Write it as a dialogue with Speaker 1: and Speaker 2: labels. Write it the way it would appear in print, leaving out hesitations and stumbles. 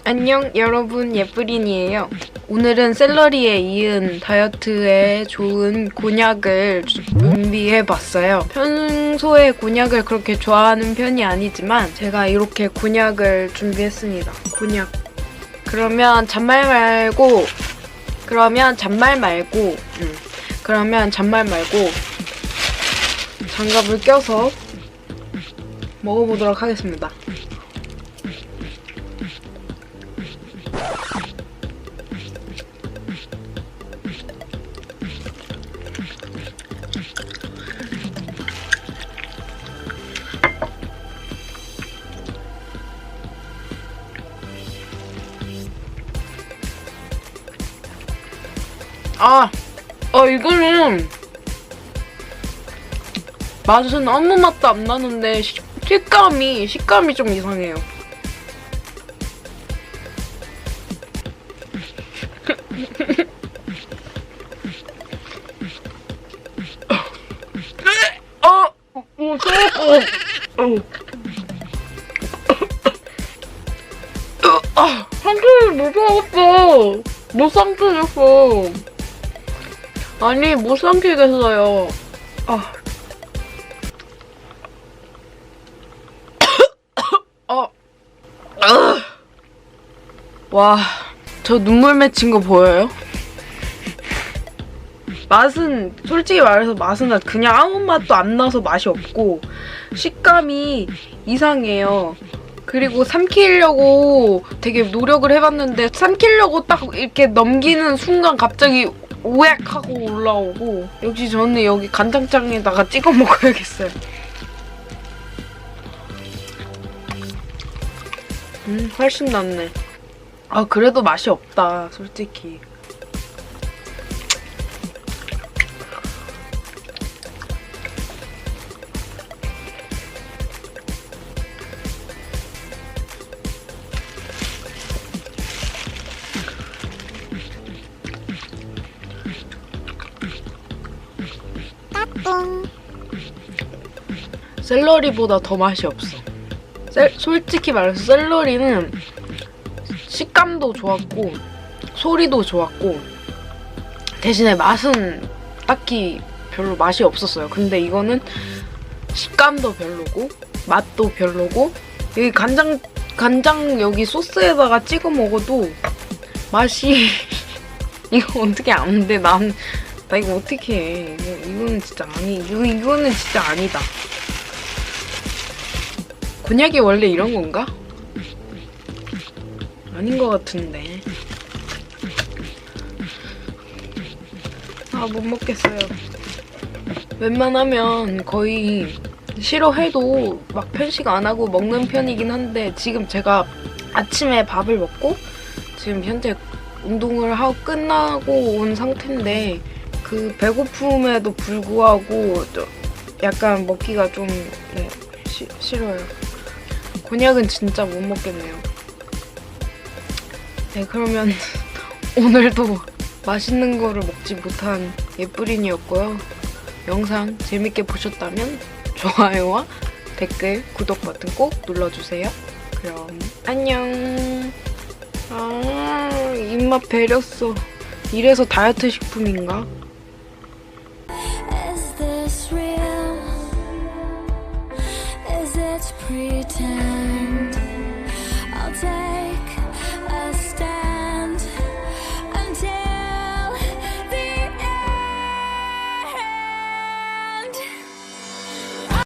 Speaker 1: 안녕 여러분, 예쁘린이에요. 오늘은 샐러리에 이은 다이어트에 좋은 곤약을 준비해봤어요. 평소에 곤약을 그렇게 좋아하는 편이 아니지만 제가 이렇게 곤약을 준비했습니다. 곤약. 그러면 잔말 말고 장갑을 껴서 먹어보도록 하겠습니다. 이거는 맛은 아무 맛도 안 나는데 식감이 좀 이상해요. 상쾌를 못 삼키겠어. 아니, 못 삼키겠어요. 와, 저 눈물 맺힌 거 보여요? 맛은, 솔직히 말해서 맛은 그냥 아무 맛도 안 나서 맛이 없고, 식감이 이상해요. 그리고 삼키려고 되게 노력을 해봤는데, 삼키려고 딱 이렇게 넘기는 순간 갑자기 오액 하고 올라오고, 역시 저는 여기 간장장에다가 찍어 먹어야겠어요. 훨씬 낫네. 그래도 맛이 없다, 솔직히. 샐러리보다 더 맛이 없어. 솔직히 말해서 샐러리는 식감도 좋았고 소리도 좋았고 대신에 맛은 딱히 별로 맛이 없었어요. 근데 이거는 식감도 별로고 맛도 별로고 여기 간장 여기 소스에다가 찍어 먹어도 맛이 이거 어떻게 안 돼? 나 이거 어떻게 해? 이거는 진짜 이거는 진짜 아니다. 곤약이 원래 이런 건가? 아닌 것 같은데. 못 먹겠어요. 웬만하면 거의 싫어해도 막 편식 안 하고 먹는 편이긴 한데 지금 제가 아침에 밥을 먹고 지금 현재 운동을 하고 끝나고 온 상태인데 그 배고픔에도 불구하고 약간 먹기가 좀 싫어요. 곤약은 진짜 못 먹겠네요. 네, 그러면 오늘도 맛있는 거를 먹지 못한 예쁘린이었고요. 영상 재밌게 보셨다면 좋아요와 댓글, 구독 버튼 꼭 눌러주세요. 그럼 안녕. 입맛 배렸어. 이래서 다이어트 식품인가? Is this real? Is it pretend?